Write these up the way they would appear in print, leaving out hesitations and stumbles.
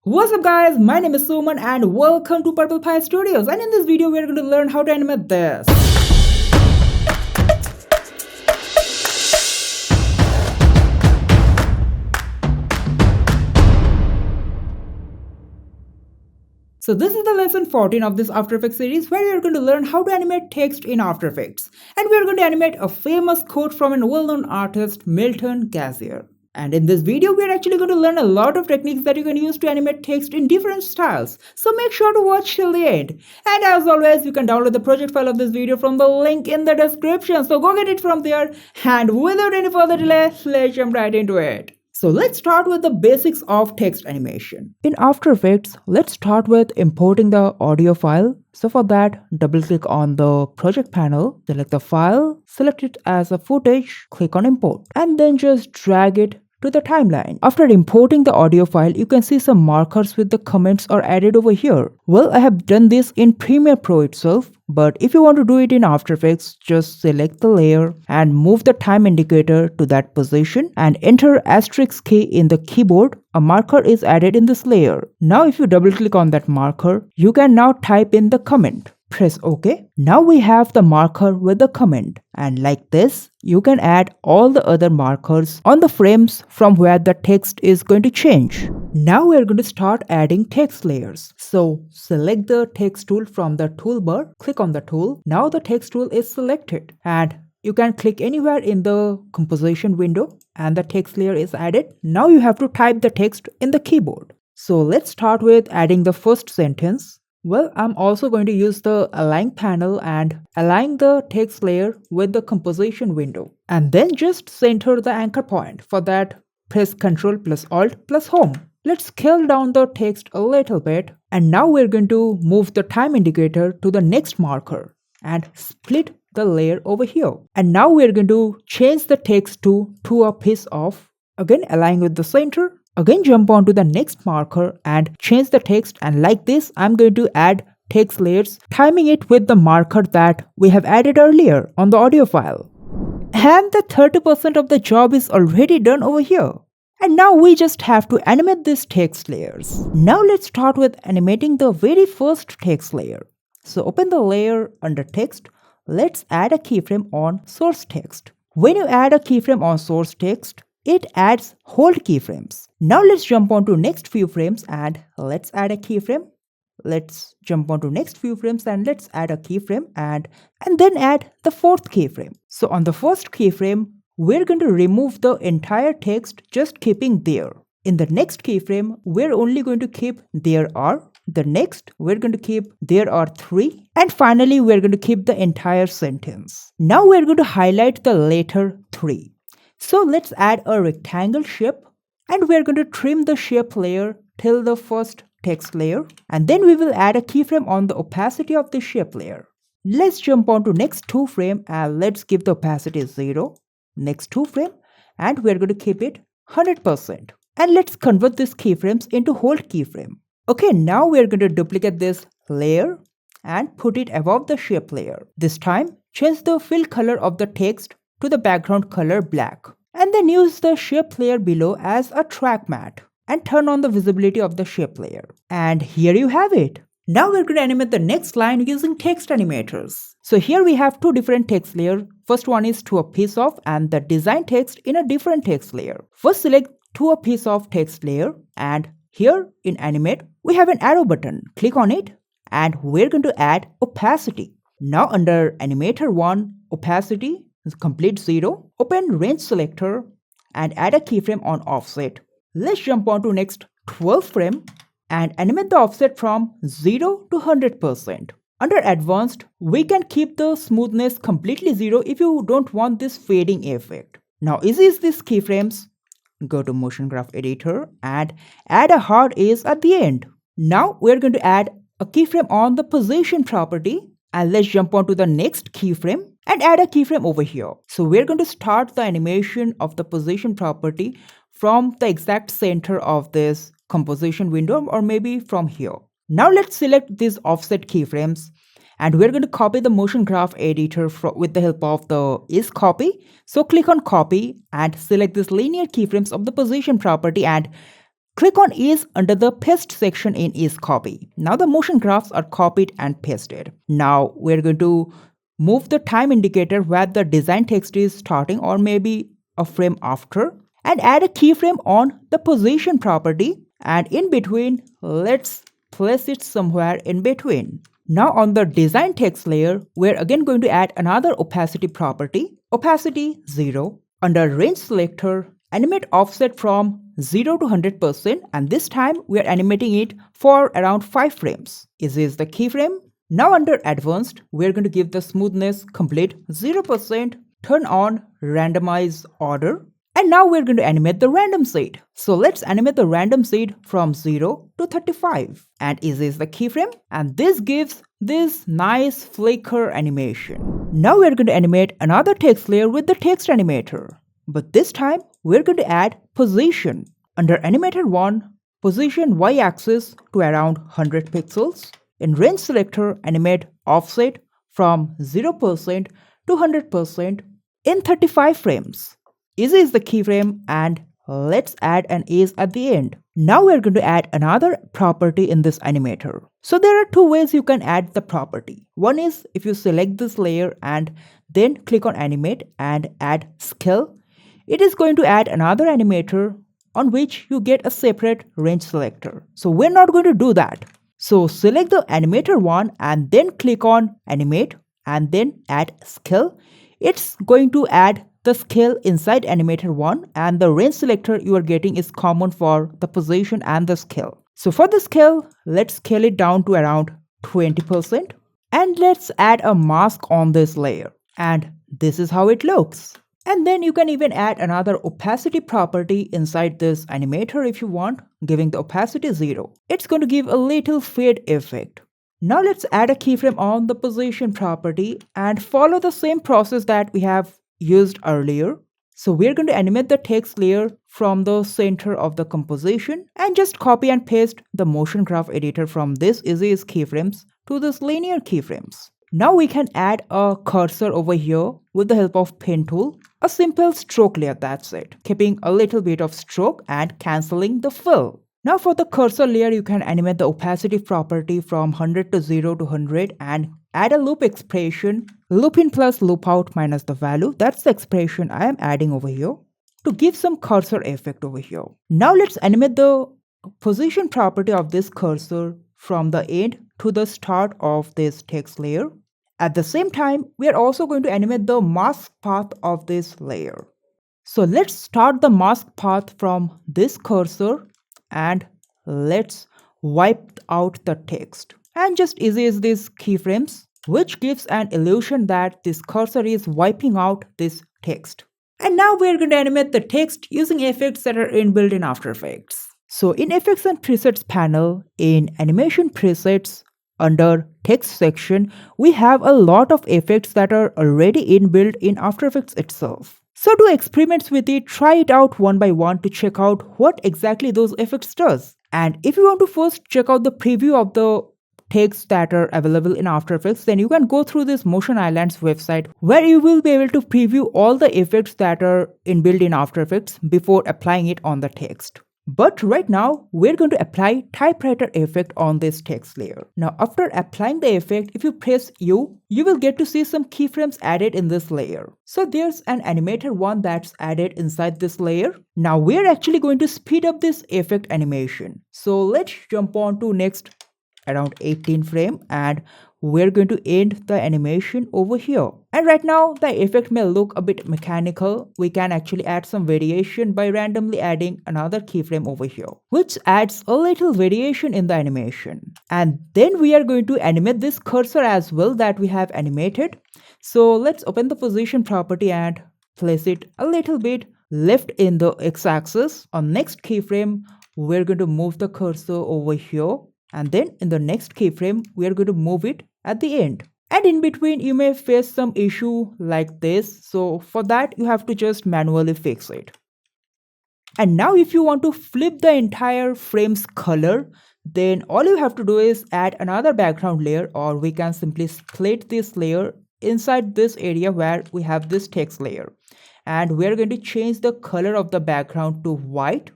What's up guys, my name is Suman and welcome to Purple Pie Studios, and in this video we are going to learn how to animate this. So this is the lesson 14 of this After Effects series where we are going to learn how to animate text in After Effects. And we are going to animate a famous quote from a well-known artist, Milton Gazier. And in this video, we are actually going to learn a lot of techniques that you can use to animate text in different styles. So make sure to watch till the end. And as always, you can download the project file of this video from the link in the description. So go get it from there. And without any further delay, let's jump right into it. So let's start with the basics of text animation. In After Effects, let's start with importing the audio file. So for that, double click on the project panel, select the file, select it as a footage, click on import, and then just drag it to the timeline. After importing the audio file, you can see some markers with the comments are added over here. Well, I have done this in Premiere Pro itself, but if you want to do it in After Effects, just select the layer and move the time indicator to that position and enter asterisk key in the keyboard. A marker is added in this layer. Now if you double click on that marker, you can now type in the comment. Press OK. Now we have the marker with the comment, and like this, you can add all the other markers on the frames from where the text is going to change. Now we are going to start adding text layers. So select the text tool from the toolbar, click on the tool. Now the text tool is selected and you can click anywhere in the composition window and the text layer is added. Now you have to type the text in the keyboard. So let's start with adding the first sentence. Well, I'm also going to use the align panel and align the text layer with the composition window. And then just center the anchor point. For that, press Ctrl plus Alt plus Home. Let's scale down the text a little bit. And now we're going to move the time indicator to the next marker and split the layer over here. And now we're going to change the text to a piece of, again align with the center. Again jump on to the next marker and change the text, and like this I'm going to add text layers, timing it with the marker that we have added earlier on the audio file. And the 30% of the job is already done over here. And now we just have to animate these text layers. Now let's start with animating the very first text layer. So open the layer under text. Let's add a keyframe on source text. When you add a keyframe on source text, it adds hold keyframes. Now let's jump on to next few frames and let's add a keyframe. Let's jump on to next few frames and let's add a keyframe and then add the fourth keyframe. So on the first keyframe, we're going to remove the entire text, just keeping there. In the next keyframe, we're only going to keep there are. The next, we're going to keep there are 3. And finally, we're going to keep the entire sentence. Now we're going to highlight the letter 3. So let's add a rectangle shape and we're going to trim the shape layer till the first text layer, and then we will add a keyframe on the opacity of the shape layer. Let's jump on to next 2 frame and let's give the opacity 0. Next 2 frame and we're going to keep it 100%. And let's convert these keyframes into hold keyframe. Okay, now we're going to duplicate this layer and put it above the shape layer. This time, change the fill color of the text to the background color black, and then use the shape layer below as a track matte and turn on the visibility of the shape layer. And here you have it. Now we're going to animate the next line using text animators. So here we have 2 different text layers. First one is to a piece of and the design text in a different text layer. First select to a piece of text layer, and here in animate we have an arrow button. Click on it and we're going to add opacity. Now under animator 1, opacity is complete 0. Open range selector and add a keyframe on offset. Let's jump on to next 12 frame and animate the offset from 0 to 100%. Under advanced, we can keep the smoothness completely 0 if you don't want this fading effect. Now easy is these keyframes. Go to motion graph editor and add a hard edge at the end. Now we're going to add a keyframe on the position property, and let's jump on to the next keyframe and add a keyframe over here. So we're going to start the animation of the position property from the exact center of this composition window, or maybe from here. Now let's select these offset keyframes and we're going to copy the motion graph editor with the help of the is copy. So click on copy and select these linear keyframes of the position property and Click on Ease under the Paste section in Ease Copy. Now the motion graphs are copied and pasted. Now we're going to move the time indicator where the design text is starting or maybe a frame after, and add a keyframe on the position property, and in between let's place it somewhere in between. Now on the design text layer, we're again going to add another opacity property, opacity 0. Under range selector, animate offset from 0 to 100%, and this time we are animating it for around 5 frames. Is this the keyframe? Now under advanced, we are going to give the smoothness complete 0%, turn on randomize order, and now we're going to animate the random seed. So let's animate the random seed from 0 to 35. And is this the keyframe? And this gives this nice flicker animation. Now we're going to animate another text layer with the text animator. But this time we're going to add position. Under animator 1, position y-axis to around 100 pixels. In range selector, animate offset from 0% to 100% in 35 frames. Easy is the keyframe, and let's add an ease at the end. Now we're going to add another property in this animator. So there are two ways you can add the property. One is if you select this layer and then click on animate and add scale, it is going to add another animator on which you get a separate range selector. So we're not going to do that. So select the animator one and then click on animate and then add scale. It's going to add the scale inside animator 1, and the range selector you are getting is common for the position and the scale. So for the scale, let's scale it down to around 20%, and let's add a mask on this layer, and this is how it looks. And then you can even add another opacity property inside this animator if you want, giving the opacity 0. It's going to give a little fade effect. Now let's add a keyframe on the position property and follow the same process that we have used earlier. So we're going to animate the text layer from the center of the composition and just copy and paste the motion graph editor from this easy keyframes to this linear keyframes. Now we can add a cursor over here with the help of pen tool, a simple stroke layer, that's it, keeping a little bit of stroke and cancelling the fill. Now for the cursor layer, you can animate the opacity property from 100 to 0 to 100 and add a loop expression, loop in plus loop out minus the value. That's the expression I am adding over here to give some cursor effect over here. Now let's animate the position property of this cursor from the end to the start of this text layer. At the same time, we are also going to animate the mask path of this layer. So let's start the mask path from this cursor and let's wipe out the text. And just easy as these keyframes, which gives an illusion that this cursor is wiping out this text. And now we're going to animate the text using effects that are inbuilt in After Effects. So in Effects and Presets panel, in Animation Presets, under Text section, we have a lot of effects that are already inbuilt in After Effects itself. So do experiments with it, try it out one by one to check out what exactly those effects does. And if you want to first check out the preview of the text that are available in After Effects, then you can go through this Motion Islands website where you will be able to preview all the effects that are inbuilt in After Effects before applying it on the text. But right now, we're going to apply typewriter effect on this text layer. Now, after applying the effect, if you press U, you will get to see some keyframes added in this layer. So there's an animator one that's added inside this layer. Now we're actually going to speed up this effect animation. So let's jump on to next around 18 frame and we're going to end the animation over here. And right now the effect may look a bit mechanical. We can actually add some variation by randomly adding another keyframe over here, which adds a little variation in the animation. And then we are going to animate this cursor as well that we have animated. So let's open the position property and place it a little bit left in the x-axis. On next keyframe, we're going to move the cursor over here. And then in the next keyframe, we are going to move it at the end. And in between, you may face some issue like this. So for that, you have to just manually fix it. And now if you want to flip the entire frame's color, then all you have to do is add another background layer, or we can simply split this layer inside this area where we have this text layer. And we're going to change the color of the background to white.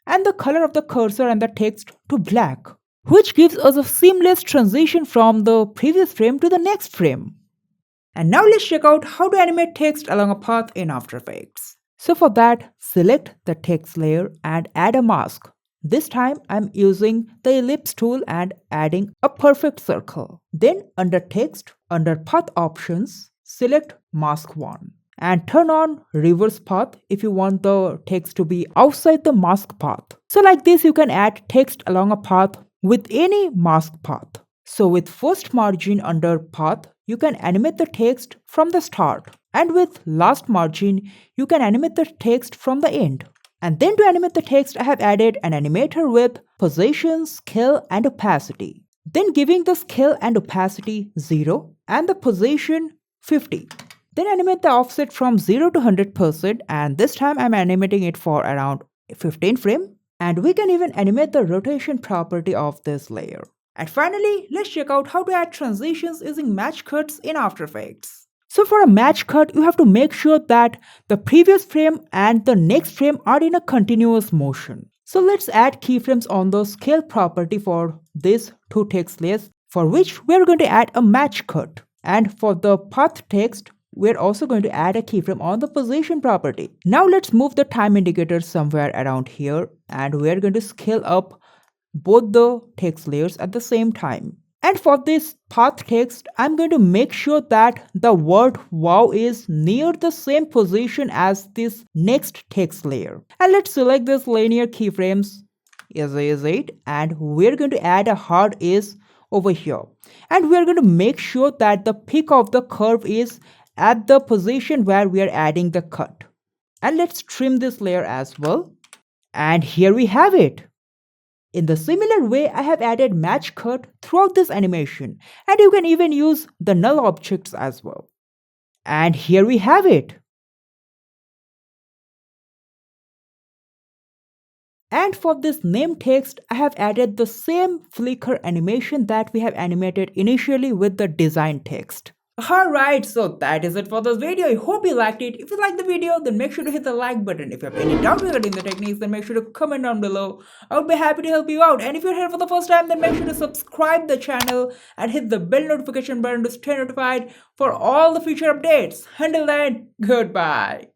and the color of the cursor and the text to black, which gives us a seamless transition from the previous frame to the next frame. And now let's check out how to animate text along a path in After Effects. So for that, select the text layer and add a mask. This time I'm using the ellipse tool and adding a perfect circle. Then under text, under path options, select mask 1 and turn on reverse path if you want the text to be outside the mask path. So like this you can add text along a path with any mask path. So with first margin under path, you can animate the text from the start. And with last margin, you can animate the text from the end. And then to animate the text, I have added an animator with position, scale and opacity. Then giving the scale and opacity 0 and the position 50. Then animate the offset from 0 to 100% and this time I'm animating it for around 15 frame. And we can even animate the rotation property of this layer. And finally, let's check out how to add transitions using match cuts in After Effects. So for a match cut, you have to make sure that the previous frame and the next frame are in a continuous motion. So let's add keyframes on the scale property for these two text layers, for which we are going to add a match cut. And for the path text, we're also going to add a keyframe on the position property. Now let's move the time indicator somewhere around here and we're going to scale up both the text layers at the same time. And for this path text, I'm going to make sure that the word wow is near the same position as this next text layer. And let's select this linear keyframes is 8 and we're going to add a hard is over here. And we're going to make sure that the peak of the curve is at the position where we are adding the cut. And let's trim this layer as well. And here we have it. In the similar way, I have added match cut throughout this animation and you can even use the null objects as well. And here we have it. And for this name text, I have added the same flicker animation that we have animated initially with the design text. Alright, so that is it for this video. I hope you liked it. If you liked the video, then make sure to hit the like button. If you have any doubt regarding the techniques, then make sure to comment down below. I would be happy to help you out. And if you're here for the first time, then make sure to subscribe the channel and hit the bell notification button to stay notified for all the future updates. Until then, goodbye.